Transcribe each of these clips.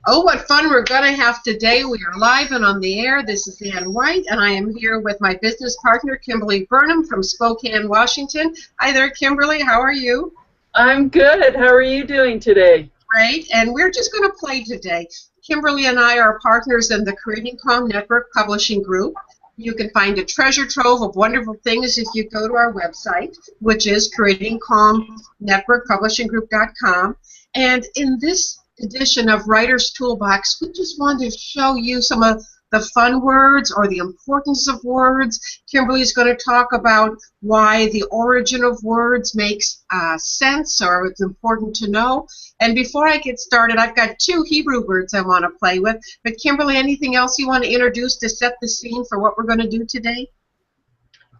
Oh, what fun we're going to have today. We are live and on the air. This is Ann White, and I am here with my business partner, Kimberly Burnham from Spokane, Washington. Hi there, Kimberly. How are you? I'm good. How are you doing today? Great, and we're just going to play today. Kimberly and I are partners in the Creating Calm Network Publishing Group. You can find a treasure trove of wonderful things if you go to our website, which is creatingcalmnetworkpublishinggroup.com. And in this edition of Writer's Toolbox, we just wanted to show you some of the fun words or the importance of words. Kimberly's going to talk about why the origin of words makes sense or it's important to know. And before I get started, I've got two Hebrew words I want to play with. But Kimberly, anything else you want to introduce to set the scene for what we're going to do today?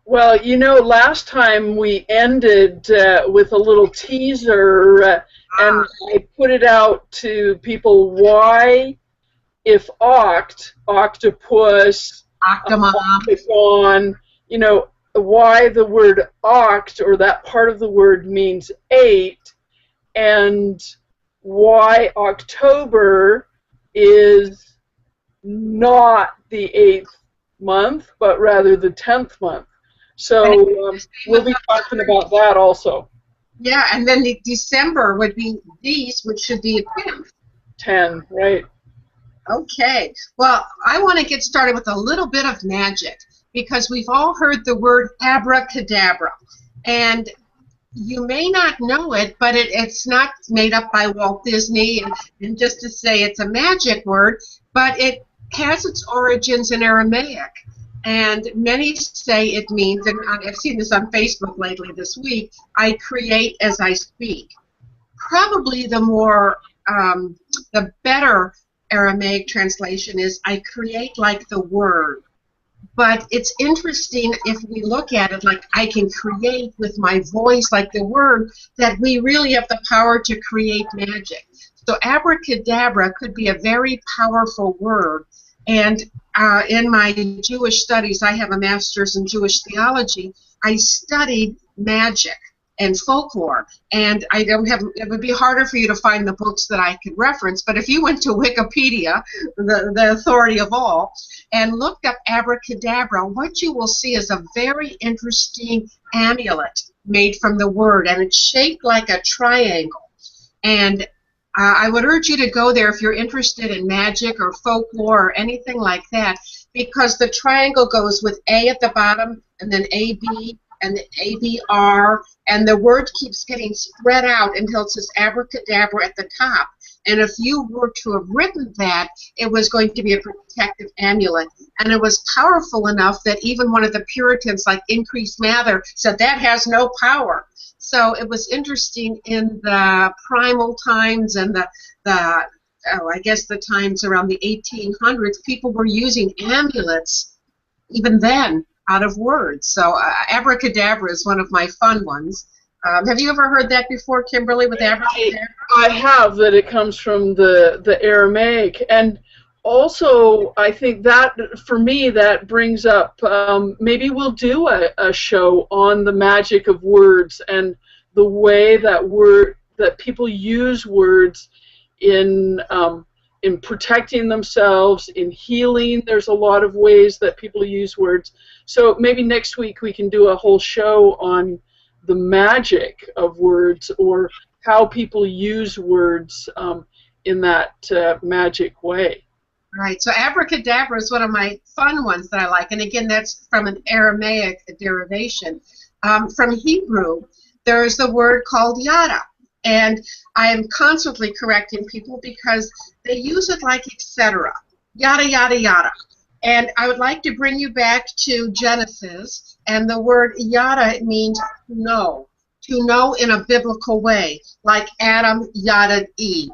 Well, you know, last time we ended with a little teaser, and I put it out to people why, if octopus, octagon, you know, why the word oct, or that part of the word, means 8, and why October is not the 8th month, but rather the 10th month. So we'll be talking about that also. Yeah, and then the December would be these, which should be a 10. 10, right. Okay. Well, I want to get started with a little bit of magic because we've all heard the word abracadabra. And you may not know it, but it's not made up by Walt Disney, and just to say it's a magic word, but it has its origins in Aramaic. And many say it means, and I've seen this on Facebook lately this week, I create as I speak. Probably the better Aramaic translation is I create like the word. But it's interesting if we look at it like I can create with my voice like the word, that we really have the power to create magic. So abracadabra could be a very powerful word. And in my Jewish studies, I have a master's in Jewish theology. I studied magic and folklore, and I don't have. It would be harder for you to find the books that I could reference. But if you went to Wikipedia, the authority of all, and looked up abracadabra, what you will see is a very interesting amulet made from the word, and it's shaped like a triangle. And I would urge you to go there if you're interested in magic or folklore or anything like that, because the triangle goes with A at the bottom and then AB and ABR, and the word keeps getting spread out until it says abracadabra at the top. And if you were to have written that, it was going to be a protective amulet. And it was powerful enough that even one of the Puritans, like Increase Mather, said that has no power. So it was interesting in the primal times and I guess the times around the 1800s, people were using amulets even then out of words. So abracadabra is one of my fun ones. Have you ever heard that before, Kimberly, with abracadabra? I have, that it comes from the Aramaic. And also, I think that, for me, that brings up, maybe we'll do a show on the magic of words and the way that people use words in protecting themselves, in healing. There's a lot of ways that people use words. So maybe next week we can do a whole show on the magic of words, or how people use words in that magic way. Right, so abracadabra is one of my fun ones that I like, and again, that's from an Aramaic derivation. From Hebrew, there is the word called yada, and I am constantly correcting people because they use it like etc. Yada, yada, yada. And I would like to bring you back to Genesis, and the word yada means to know in a biblical way, like Adam yada Eve.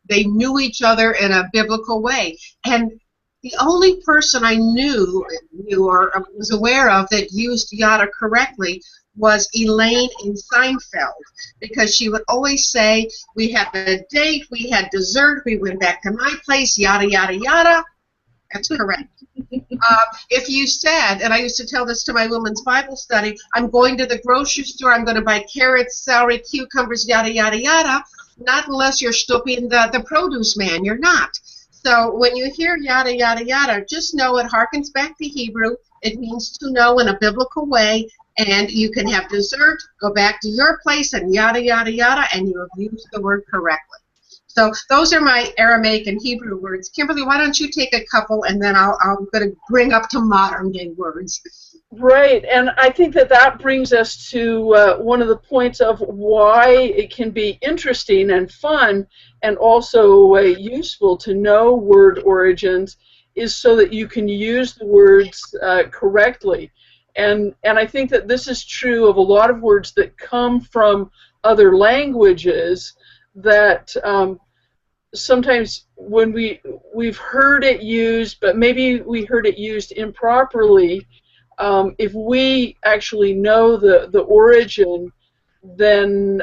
They knew each other in a biblical way. And the only person I knew or was aware of that used yada correctly was Elaine in Seinfeld, because she would always say, we had a date, we had dessert, we went back to my place, yada, yada, yada. That's correct. If you said, and I used to tell this to my women's Bible study, I'm going to the grocery store, I'm going to buy carrots, celery, cucumbers, yada, yada, yada, not unless you're stopping the produce man. You're not. So when you hear yada, yada, yada, just know it harkens back to Hebrew. It means to know in a biblical way, and you can have dessert, go back to your place, and yada, yada, yada, and you have used the word correctly. So those are my Aramaic and Hebrew words. Kimberly, why don't you take a couple, and then I'm going to bring up to modern day words. Right, and I think that that brings us to one of the points of why it can be interesting and fun and also useful to know word origins is so that you can use the words correctly. And I think that this is true of a lot of words that come from other languages that sometimes when we've heard it used, but maybe we heard it used improperly. If we actually know the origin, then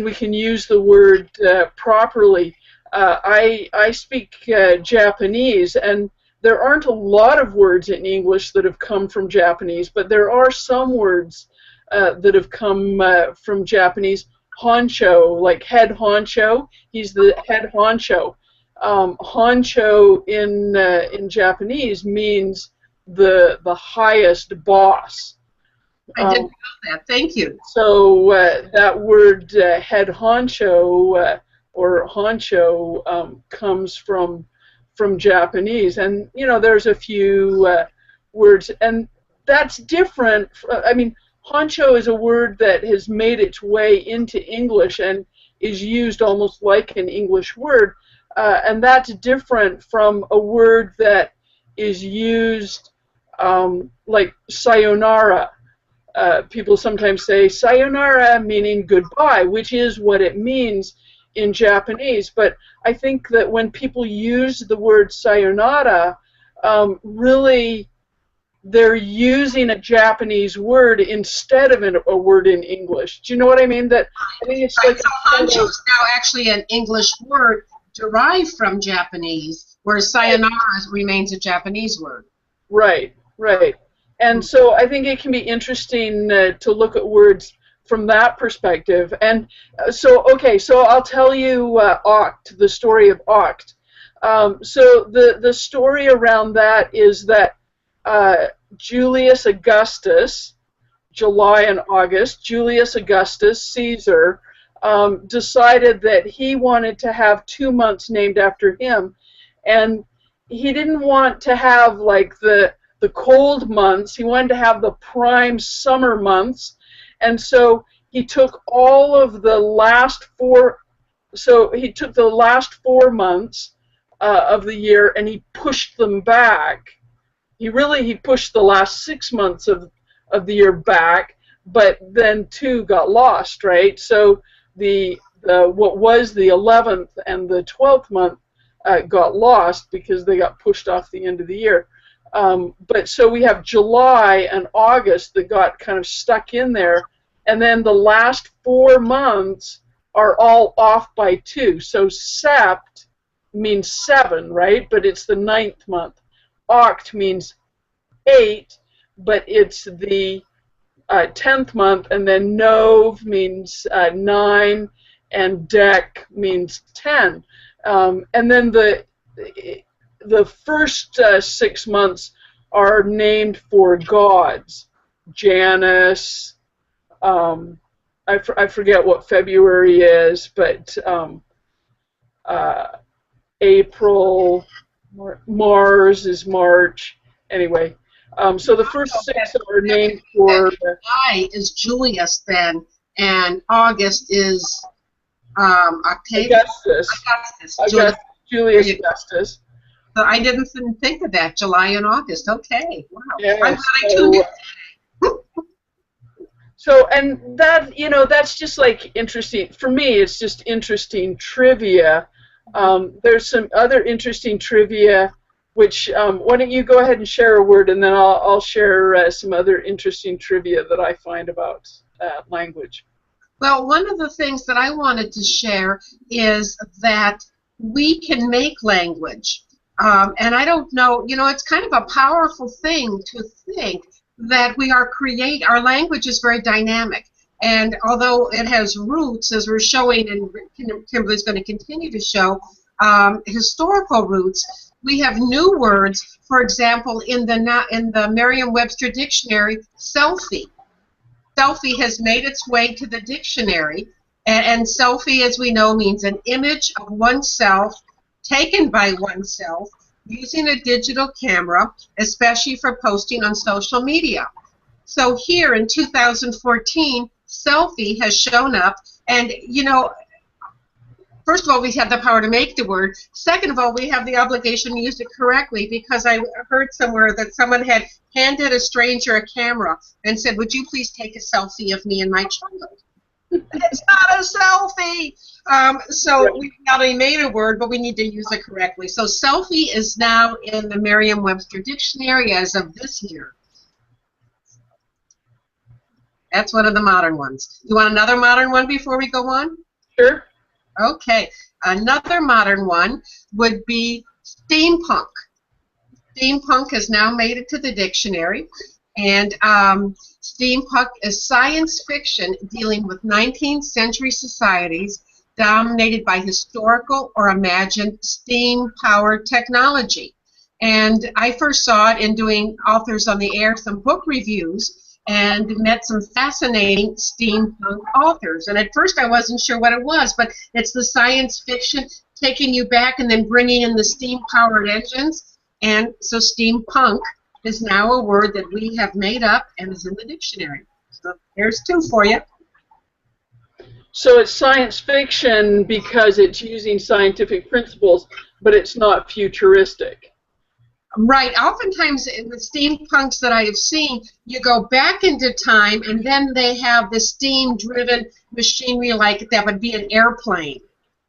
we can use the word properly. I speak Japanese, and there aren't a lot of words in English that have come from Japanese, but there are some words that have come from Japanese. Honcho, like head honcho, he's the head honcho. Honcho in Japanese means the highest boss. I didn't know that. Thank you. So that word head honcho or honcho comes from Japanese, and you know there's a few words, and that's different. I mean, honcho is a word that has made its way into English and is used almost like an English word, and that's different from a word that is used like sayonara. People sometimes say sayonara meaning goodbye, which is what it means in Japanese. But I think that when people use the word sayonara, really they're using a Japanese word instead of a word in English. Do you know what I mean? That I think it's like so honcho is now actually an English word derived from Japanese, whereas sayonara remains a Japanese word. Right, right. And so I think it can be interesting to look at words from that perspective. And so, okay, so I'll tell you Oct, the story of Oct. So the story around that is that Julius Augustus, July and August, Julius Augustus Caesar decided that he wanted to have 2 months named after him, and he didn't want to have like the cold months. He wanted to have the prime summer months, and so he took all of the last four. So he took the last 4 months of the year and he pushed them back. He pushed the last 6 months of the year back, but then 2 got lost, right? So the what was the 11th and the 12th month got lost because they got pushed off the end of the year. But so we have July and August that got kind of stuck in there, and then the last 4 months are all off by 2. So Sept means 7, right? But it's the 9th month. Oct means 8, but it's the 10th month, and then Nov means 9, and Dec means 10. And then the first 6 months are named for gods. Janus, I forget what February is, but April, Mars is March. Anyway, so the first 6 are named for... July is Julius then, and August is Octavius? Augustus. Julius Augustus. So I didn't think of that, July and August. Okay, wow. Yeah, I'm glad I tuned in. So, and that, you know, that's just like interesting. For me, it's just interesting trivia. There's some other interesting trivia, which, why don't you go ahead and share a word, and then I'll share some other interesting trivia that I find about language. Well, one of the things that I wanted to share is that we can make language. And I don't know, you know, it's kind of a powerful thing to think that our language is very dynamic. And although it has roots, as we're showing, and Kimberly's going to continue to show, historical roots, we have new words. For example, in the Merriam-Webster dictionary, selfie. Selfie has made its way to the dictionary, and selfie, as we know, means an image of oneself taken by oneself using a digital camera, especially for posting on social media. So here in 2014, selfie has shown up, and you know, first of all, we have the power to make the word. Second of all, we have the obligation to use it correctly, because I heard somewhere that someone had handed a stranger a camera and said, "Would you please take a selfie of me and my child?" It's not a selfie. So we've not only made a word, but we need to use it correctly. So selfie is now in the Merriam-Webster dictionary as of this year. That's one of the modern ones. You want another modern one before we go on? Sure. Okay. Another modern one would be steampunk. Steampunk has now made it to the dictionary. And steampunk is science fiction dealing with 19th century societies dominated by historical or imagined steam-powered technology. And I first saw it in doing Authors on the Air, some book reviews, and met some fascinating steampunk authors. And at first I wasn't sure what it was, but it's the science fiction taking you back and then bringing in the steam-powered engines. And so steampunk is now a word that we have made up and is in the dictionary. So there's two for you. So it's science fiction because it's using scientific principles, but it's not futuristic. Right. Oftentimes in the steampunks that I have seen, you go back into time and then they have the steam-driven machinery, like that would be an airplane.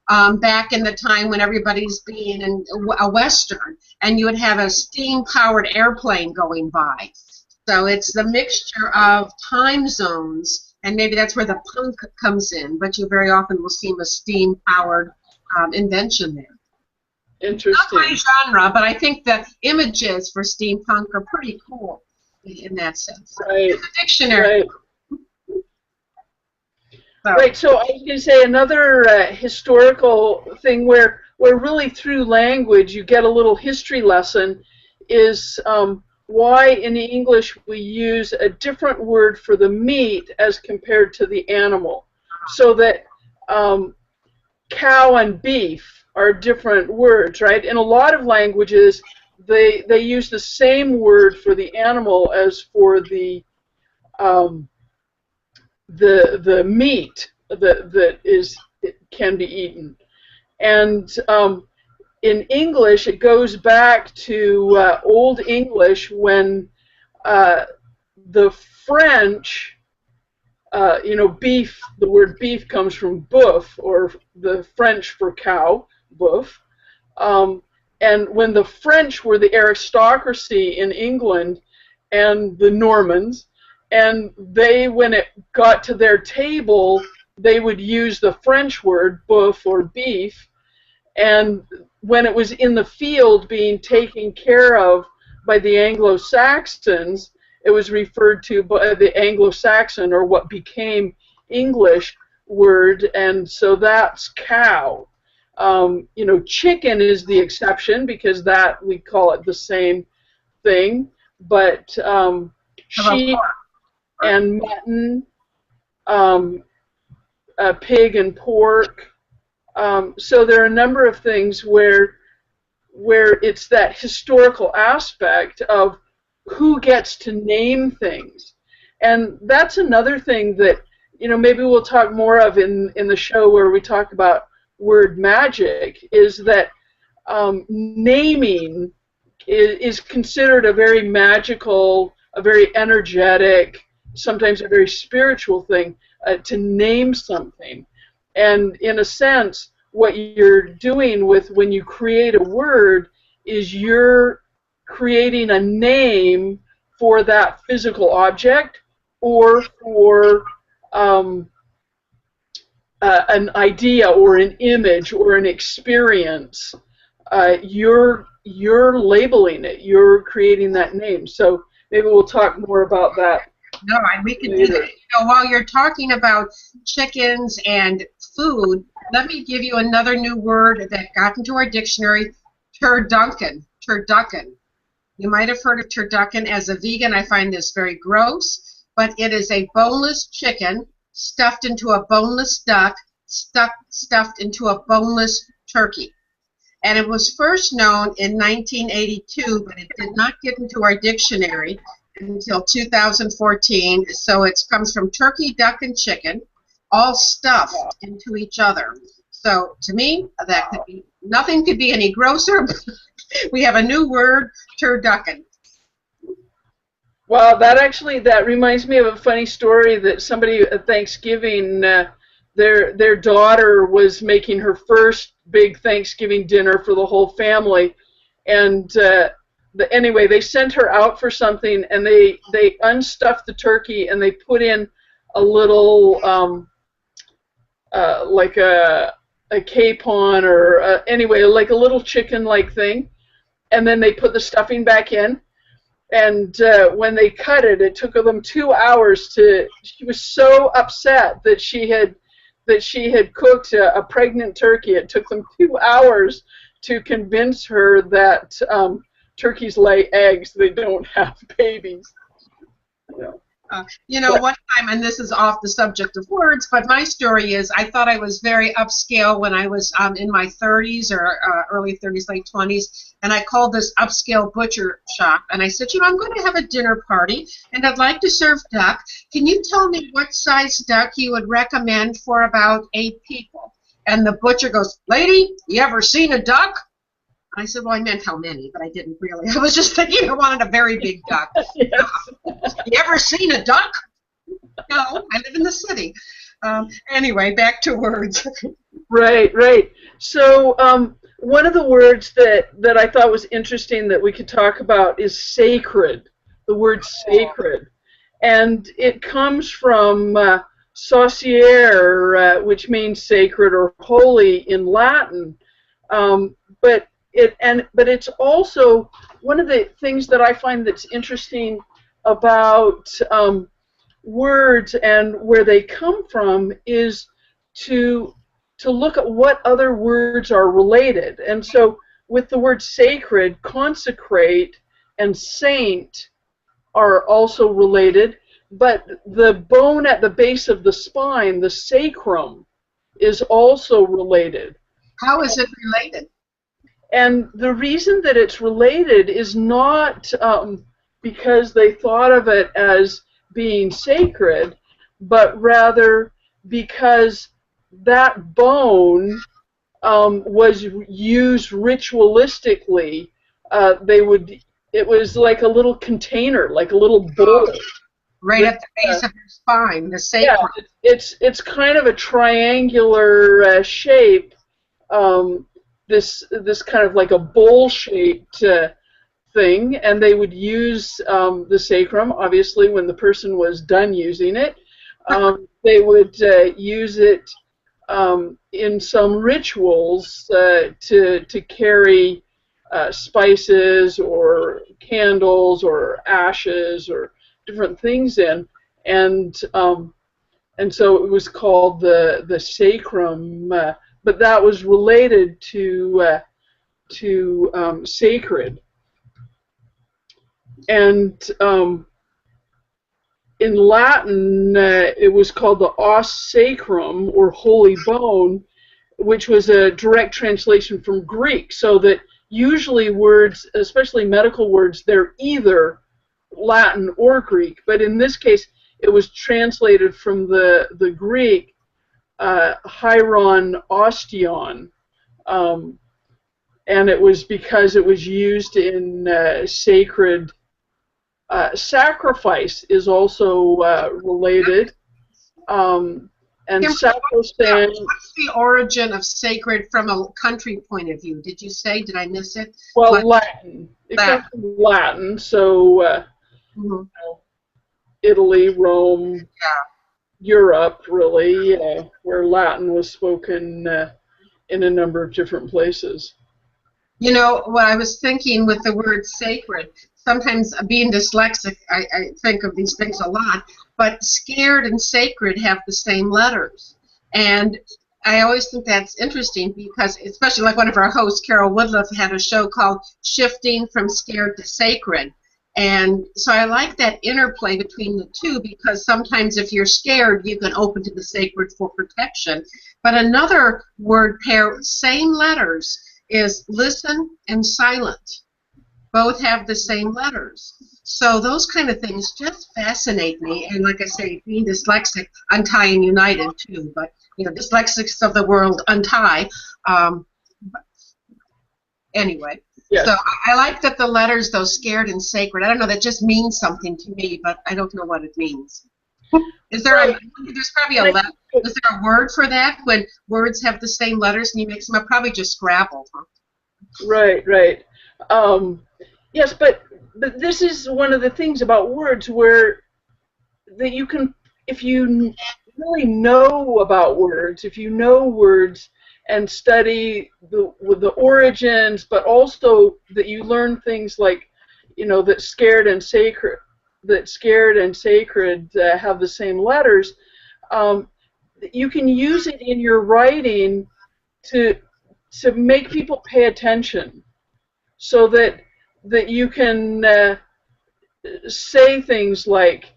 Back in the time when everybody's being in a Western, and you would have a steam-powered airplane going by. So it's the mixture of time zones, and maybe that's where the punk comes in, but you very often will see a steam-powered invention there. Interesting. Not my genre, but I think the images for steampunk are pretty cool in that sense. Right. It's a dictionary. Right. Right, so I was going to say another historical thing where really through language you get a little history lesson is why in English we use a different word for the meat as compared to the animal. So that cow and beef are different words, right? In a lot of languages they use the same word for the animal as for the meat that can be eaten. And in English, it goes back to Old English when the French, beef, the word beef comes from boeuf, or the French for cow, boeuf. And when the French were the aristocracy in England and the Normans, and when it got to their table, they would use the French word boeuf or beef, and when it was in the field being taken care of by the Anglo-Saxons, it was referred to by the Anglo-Saxon, or what became English, word, and so that's cow. Chicken is the exception because that we call it the same thing, but sheep and mutton, pig and pork. So there are a number of things where it's that historical aspect of who gets to name things. And that's another thing that, maybe we'll talk more of in the show where we talk about word magic, is that naming is considered a very magical, a very energetic, sometimes a very spiritual thing, to name something. And in a sense, what you're doing when you create a word is you're creating a name for that physical object or for an idea or an image or an experience. You're labeling it. You're creating that name. So maybe we'll talk more about that. No, we can do that. While you're talking about chickens and food, let me give you another new word that got into our dictionary, turducken. Turducken. You might have heard of turducken. As a vegan, I find this very gross, but it is a boneless chicken stuffed into a boneless duck, stuffed into a boneless turkey. And it was first known in 1982, but it did not get into our dictionary until 2014. So it comes from turkey, duck, and chicken, all stuffed into each other. So to me, that could be, nothing could be any grosser. We have a new word, turducken. Well, that reminds me of a funny story that somebody at Thanksgiving, their daughter was making her first big Thanksgiving dinner for the whole family, and anyway, they sent her out for something, and they unstuffed the turkey and they put in a little like a capon or anyway, like a little chicken-like thing, and then they put the stuffing back in. And when they cut it, it took them 2 hours to. She was so upset that she had cooked a pregnant turkey. It took them 2 hours to convince her that turkeys lay eggs; they don't have babies. One time, and this is off the subject of words, but my story is I thought I was very upscale when I was in my 30s or early 30s, late 20s, and I called this upscale butcher shop, and I said, I'm going to have a dinner party, and I'd like to serve duck. Can you tell me what size duck you would recommend for about 8 people? And the butcher goes, lady, you ever seen a duck? I said, well, I meant how many, but I didn't really. I was just thinking I wanted a very big duck. Yes. You ever seen a duck? No, I live in the city. Anyway, back to words. Right. So one of the words that I thought was interesting that we could talk about is sacred, the word sacred. And it comes from sauciere, which means sacred or holy in Latin. But it's also one of the things that I find that's interesting about words and where they come from is to look at what other words are related. And so with the word sacred, consecrate and saint are also related, but the bone at the base of the spine, the sacrum, is also related. How is it related? And the reason that it's related is not because they thought of it as being sacred, but rather because that bone was used ritualistically. It was like a little container, like a little bowl. Right at the base of your spine, the sacrum. Yeah, it's kind of a triangular shape. This kind of like a bowl-shaped thing, and they would use the sacrum, obviously, when the person was done using it. They would use it in some rituals to carry spices or candles or ashes or different things in, and so it was called the sacrum. But that was related to sacred. And in Latin, it was called the os sacrum, or holy bone, which was a direct translation from Greek. So that usually words, especially medical words, they're either Latin or Greek. But in this case, it was translated from the Greek, hieron ostion, and it was because it was used in sacred sacrifice is also related, and sacrosanct. What's the origin of sacred from a country point of view? Did you say? Did I miss it? Well, Latin. It comes from Latin, so Italy, Rome. Yeah. Europe, really, where Latin was spoken in a number of different places. You know, what I was thinking with the word sacred, sometimes being dyslexic, I think of these things a lot, but scared and sacred have the same letters. And I always think that's interesting because, especially like one of our hosts, Carol Woodruff, had a show called Shifting from Scared to Sacred. And so I like that interplay between the two because sometimes if you're scared, you can open to the sacred for protection. But another word pair, same letters, is listen and silent. Both have the same letters. So those kind of things just fascinate me. And like I say, being dyslexic, untie and united too. But, dyslexics of the world untie. Anyway. Yes. So I like that the letters, though, scared and sacred. I don't know, that just means something to me, but I don't know what it means. Is there there's probably is there a word for that when words have the same letters and you mix them up? Probably just Scrabble. Huh? Right. Yes, but this is one of the things about words where that you can, if you really know about words, if you know words and study the origins, but also that you learn things like, that scared and sacred have the same letters. You can use it in your writing to make people pay attention, so that you can say things like,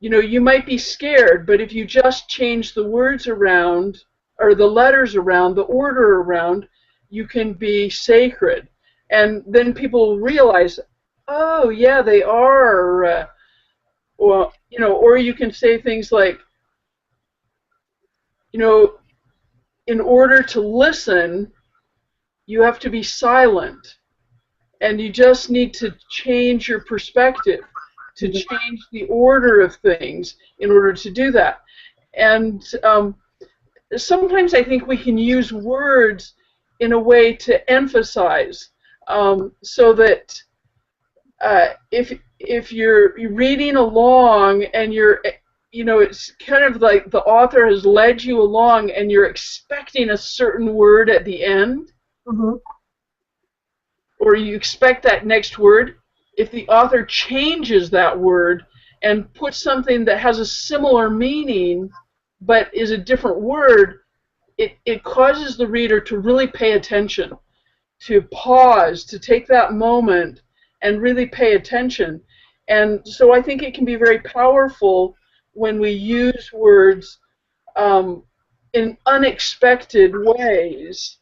you might be scared, but if you just change the words around, or the letters around, the order around, you can be sacred. And then people realize, oh, yeah, they are. Or you can say things like, in order to listen, you have to be silent. And you just need to change your perspective, to change the order of things in order to do that. And sometimes I think we can use words in a way to emphasize, so that if you're reading along and it's kind of like the author has led you along and you're expecting a certain word at the end, or you expect that next word, if the author changes that word and puts something that has a similar meaning but is a different word, it causes the reader to really pay attention, to pause, to take that moment and really pay attention. And so I think it can be very powerful when we use words in unexpected ways.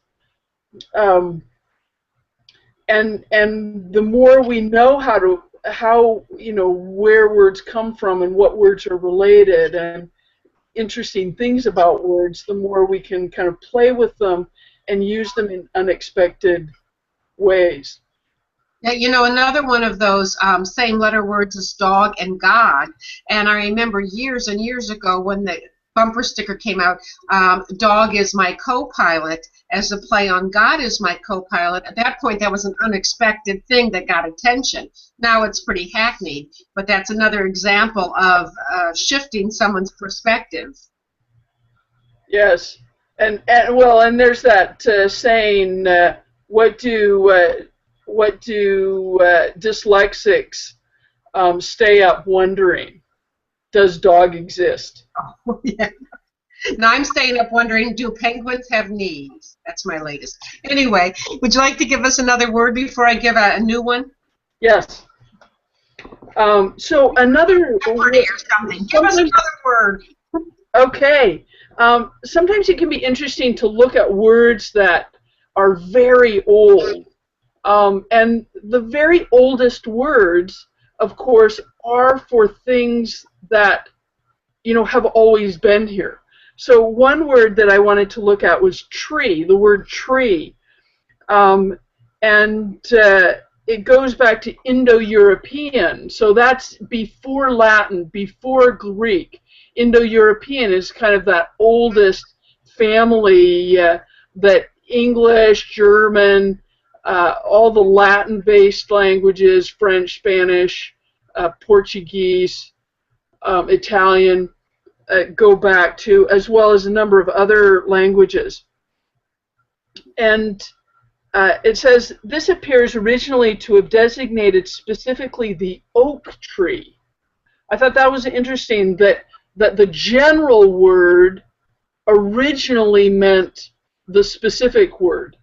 And the more we know where words come from and what words are related and interesting things about words, the more we can kind of play with them and use them in unexpected ways. Yeah, another one of those same letter words is dog and God. And I remember years and years ago when the bumper sticker came out, dog is my co-pilot, as a play on God is my co-pilot. At that point, that was an unexpected thing that got attention. Now it's pretty hackneyed, but that's another example of shifting someone's perspective. Yes, and there's that saying, what do dyslexics stay up wondering? Does dog exist? Oh, yeah. Now I'm staying up wondering, do penguins have knees? That's my latest. Anyway, would you like to give us another word before I give a new one? Yes. So another word or something. Give us another word. Okay. Sometimes it can be interesting to look at words that are very old. And the very oldest words, of course, are for things that, have always been here. So one word that I wanted to look at was tree, the word tree. It goes back to Indo-European. So that's before Latin, before Greek. Indo-European is kind of that oldest family that English, German, all the Latin-based languages, French, Spanish, Portuguese, Italian, go back to, as well as a number of other languages. And it says, this appears originally to have designated specifically the oak tree. I thought that was interesting, that the general word originally meant the specific word.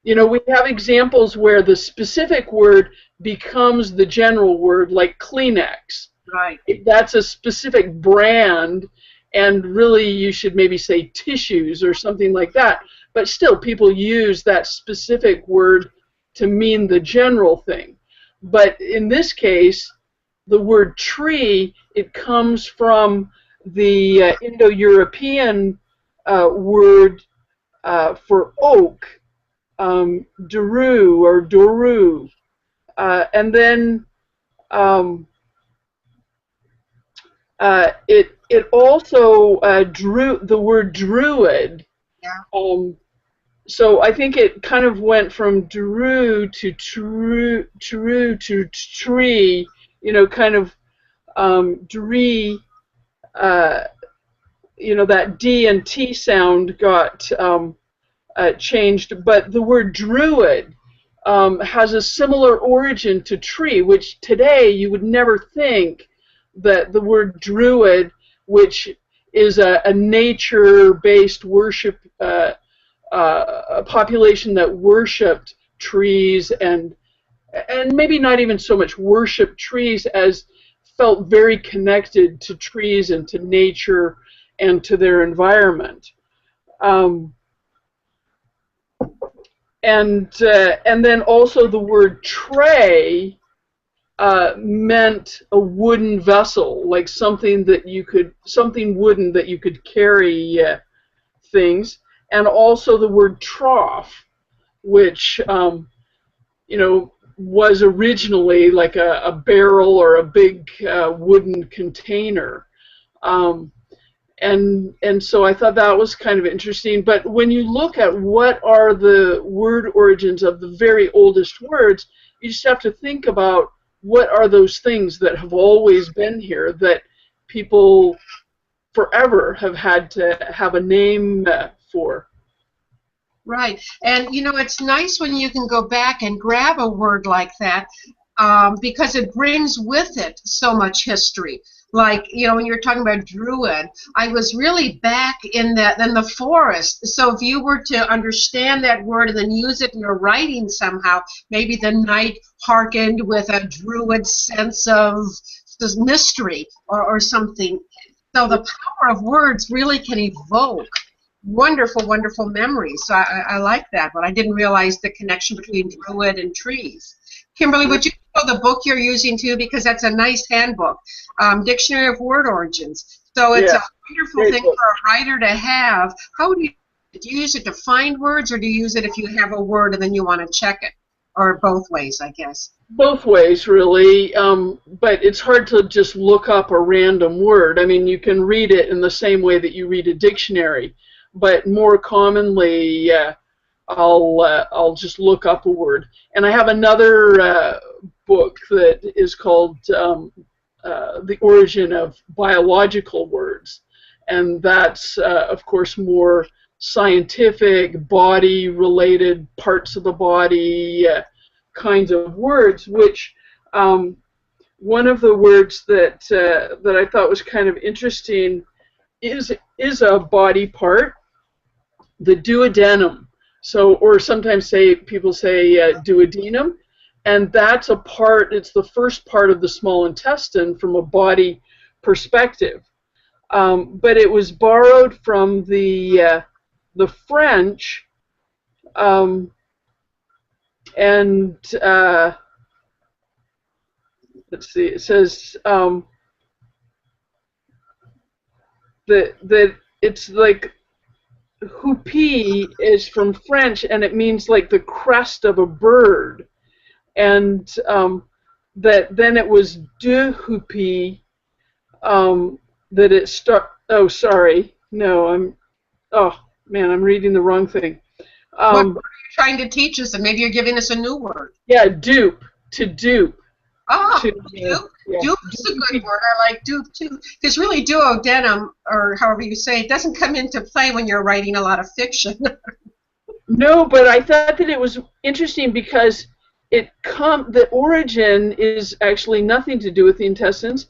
You know, we have examples where the specific word becomes the general word, like Kleenex. Right. That's a specific brand, and really you should maybe say tissues or something like that. But still, people use that specific word to mean the general thing. But in this case, the word tree, it comes from the Indo-European word for oak, Daru or Doru. And then it also drew the word druid. Yeah. So I think it kind of went from Daru to true to tree. You know, kind of Dree. You know, that D and T sound got changed, but the word druid has a similar origin to tree, which today you would never think that the word druid, which is a nature-based worship, a population that worshipped trees and maybe not even so much worshiped trees as felt very connected to trees and to nature and to their environment. And then also the word tray meant a wooden vessel, like something wooden that you could carry things, and also the word trough, which you know, was originally like a barrel or a big wooden container. And so I thought that was kind of interesting. But when you look at what are the word origins of the very oldest words, you just have to think about what are those things that have always been here that people forever have had to have a name for. Right. And, you know, it's nice when you can go back and grab a word like that because it brings with it so much history. Like, you know, when you're talking about druid, I was really back in the forest. So if you were to understand that word and then use it in your writing somehow, maybe the night hearkened with a druid sense of mystery or something. So the power of words really can evoke wonderful, wonderful memories. So I like that, but I didn't realize the connection between druid and trees. Kimberly, would you show the book you're using too? Because that's a nice handbook, Dictionary of Word Origins. So it's a wonderful thing for a writer to have. How do you use it to find words, or do you use it if you have a word and then you want to check it? Or both ways, I guess. Both ways, really. But it's hard to just look up a random word. I mean, you can read it in the same way that you read a dictionary. But more commonly, I'll just look up a word. And I have another book that is called The Origin of Biological Words. And that's, of course, more scientific, body-related, parts of the body kinds of words, which one of the words that I thought was kind of interesting is a body part, the duodenum. So, or sometimes people say duodenum, and that's a part. It's the first part of the small intestine from a body perspective. But it was borrowed from the French, and let's see. It says that it's like houpie is from French, and it means like the crest of a bird, and that then it was de houpie that it start. Oh, sorry, no, oh man, I'm reading the wrong thing. What word are you trying to teach us, and maybe you're giving us a new word? Yeah, dupe, to dupe. Oh, dupe. Yeah. Dupe is a good word. I like dupe too, because really duodenum, or however you say it, doesn't come into play when you're writing a lot of fiction. No, but I thought that it was interesting because the origin is actually nothing to do with the intestines.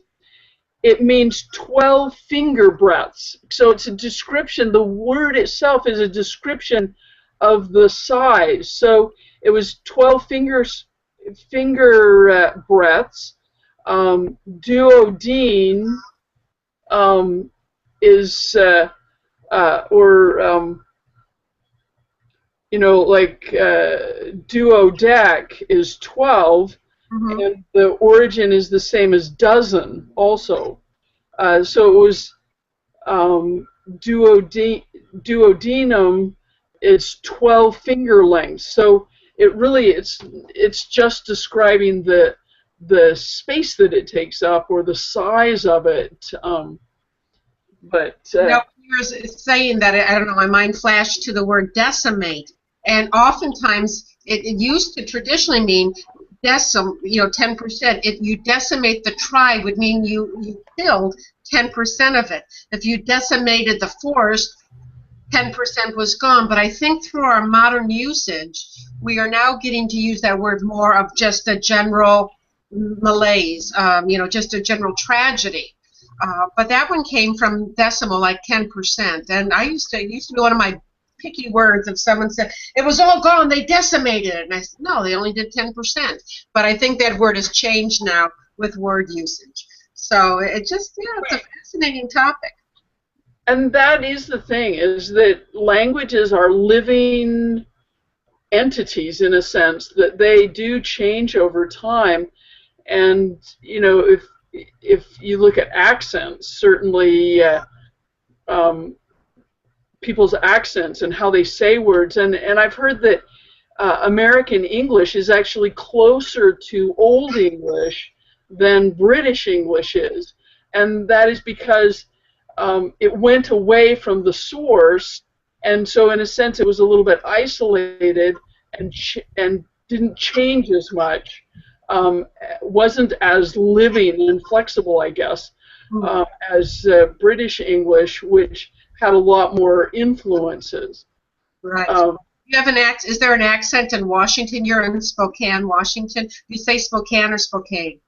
it means 12 finger breadths. So it's a description. The word itself is a description of the size. So it was 12 finger breadths. Duodene is like duodec is 12, and the origin is the same as dozen also. So it was duodenum is 12 finger lengths. So it's just describing the space that it takes up or the size of it. You're saying that, I don't know, my mind flashed to the word decimate, and oftentimes it used to traditionally mean 10%. If you decimate the tribe would mean you killed 10% of it. If you decimated the forest, 10% was gone. But I think through our modern usage, we are now getting to use that word more of just a general malaise, just a general tragedy. But that one came from decimal, like 10%. And it used to be one of my picky words if someone said, it was all gone, they decimated it. And I said, no, they only did 10%. But I think that word has changed now with word usage. So it's a fascinating topic. And that is the thing, is that languages are living entities in a sense, that they do change over time. And, if you look at accents, certainly people's accents and how they say words, and I've heard that American English is actually closer to Old English than British English is, and that is because it went away from the source, and so in a sense it was a little bit isolated and didn't change as much. Wasn't as living and flexible, I guess, as British English, which had a lot more influences. Right. You have is there an accent in Washington? You're in Spokane, Washington. You say Spokane or Spokane?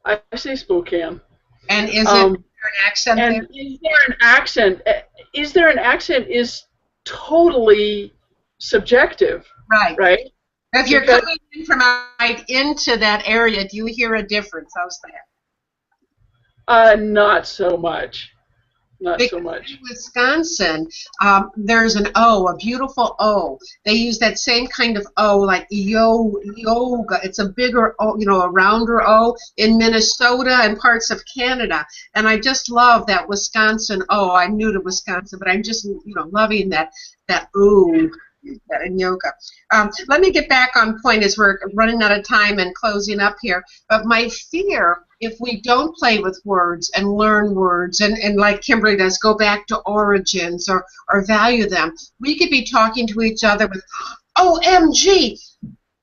I say Spokane. And is there an accent there? Is there an accent? Is there an accent is totally subjective. Right. Right? If you're coming in from right into that area, do you hear a difference? How's that? Not so much. So much. In Wisconsin, there's an O, a beautiful O. They use that same kind of O, like yoga. It's a bigger O, a rounder O in Minnesota and parts of Canada. And I just love that Wisconsin O. I'm new to Wisconsin, but I'm just, loving that O. In yoga. Let me get back on point as we're running out of time and closing up here. But my fear, if we don't play with words and learn words and like Kimberly does, go back to origins or value them, we could be talking to each other with OMG,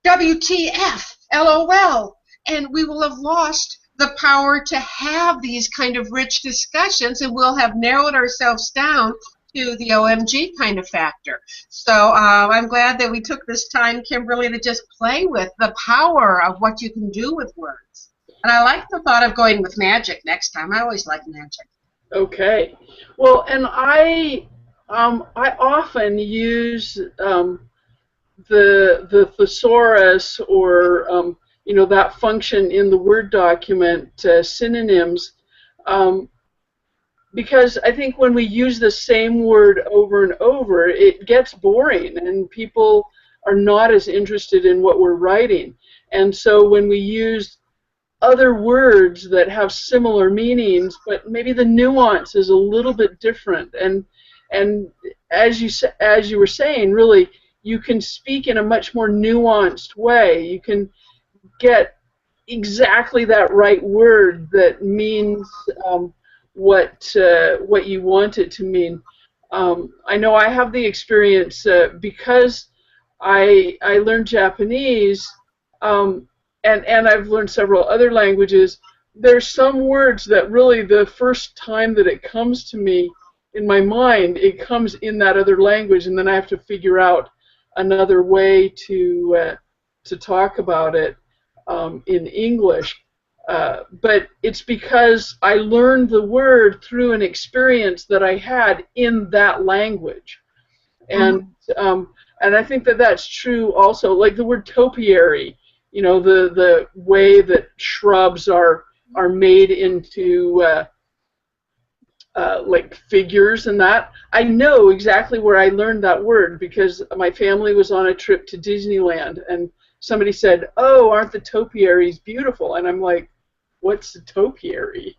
WTF, LOL, and we will have lost the power to have these kind of rich discussions, and we'll have narrowed ourselves down to the OMG kind of factor. So I'm glad that we took this time, Kimberly, to just play with the power of what you can do with words. And I like the thought of going with magic next time. I always like magic. Okay. Well, and I often use the thesaurus or that function in the Word document, synonyms, because I think when we use the same word over and over, it gets boring and people are not as interested in what we're writing. And so when we use other words that have similar meanings, but maybe the nuance is a little bit different, and as you were saying, really, you can speak in a much more nuanced way. You can get exactly that right word that means what you want it to mean. I know I have the experience because I learned Japanese, and I've learned several other languages. There's some words that really the first time that it comes to me in my mind, it comes in that other language, and then I have to figure out another way to talk about it in English. But it's because I learned the word through an experience that I had in that language. And and I think that that's true also. Like the word topiary, you know, the way that shrubs are made into like figures and that. I know exactly where I learned that word because my family was on a trip to Disneyland and somebody said, "Oh, aren't the topiaries beautiful?" And I'm like, "What's a topiary?"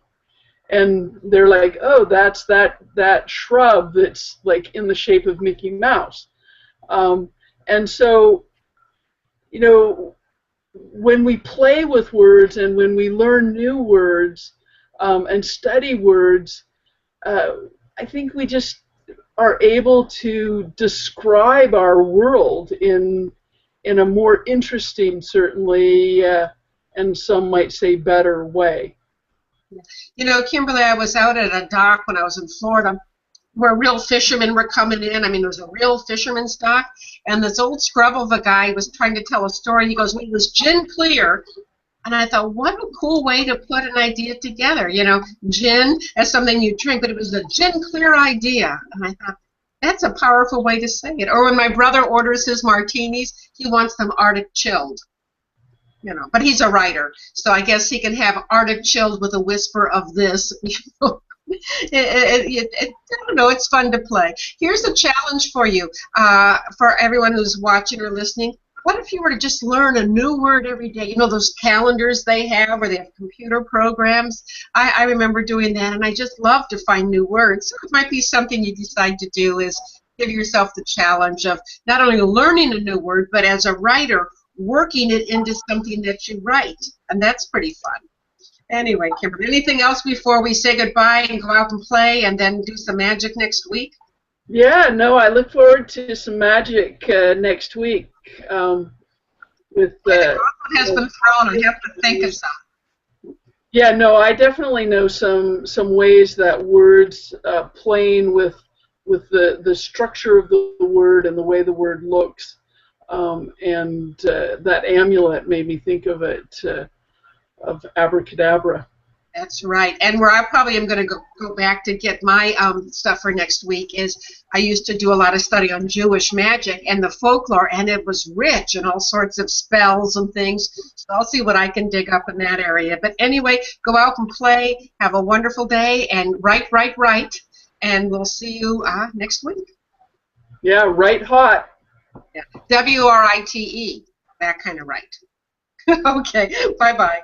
And they're like, "Oh, that's that shrub that's like in the shape of Mickey Mouse." And so, you know, when we play with words and when we learn new words and study words, I think we just are able to describe our world in a more interesting, certainly, and some might say better way. You know, Kimberly, I was out at a dock when I was in Florida where real fishermen were coming in. I mean, it was a real fisherman's dock, and this old scrub of a guy was trying to tell a story. He goes, "Well, it was gin clear." And I thought, what a cool way to put an idea together. You know, gin as something you drink, but it was a gin clear idea. And I thought, that's a powerful way to say it. Or when my brother orders his martinis, he wants them Arctic chilled. You know, but he's a writer, so I guess he can have Arctic chilled with a whisper of this. I don't know, it's fun to play. Here's a challenge for you, for everyone who's watching or listening. What if you were to just learn a new word every day? You know those calendars they have where they have computer programs? I remember doing that, and I just love to find new words. So it might be something you decide to do is give yourself the challenge of not only learning a new word, but as a writer, working it into something that you write. And that's pretty fun. Anyway, Kimberly, anything else before we say goodbye and go out and play and then do some magic next week? Yeah, no, I look forward to some magic next week. With the has been thrown. I have to think of some. Yeah, no, I definitely know some ways that words playing with the structure of the word and the way the word looks, and that amulet made me think of it, of abracadabra. That's right. And where I probably am going to go back to get my stuff for next week is I used to do a lot of study on Jewish magic and the folklore, and it was rich in all sorts of spells and things. So I'll see what I can dig up in that area. But anyway, go out and play. Have a wonderful day, and write. And we'll see you next week. Yeah, write hot. Yeah. WRITE, that kind of right. Okay, bye-bye.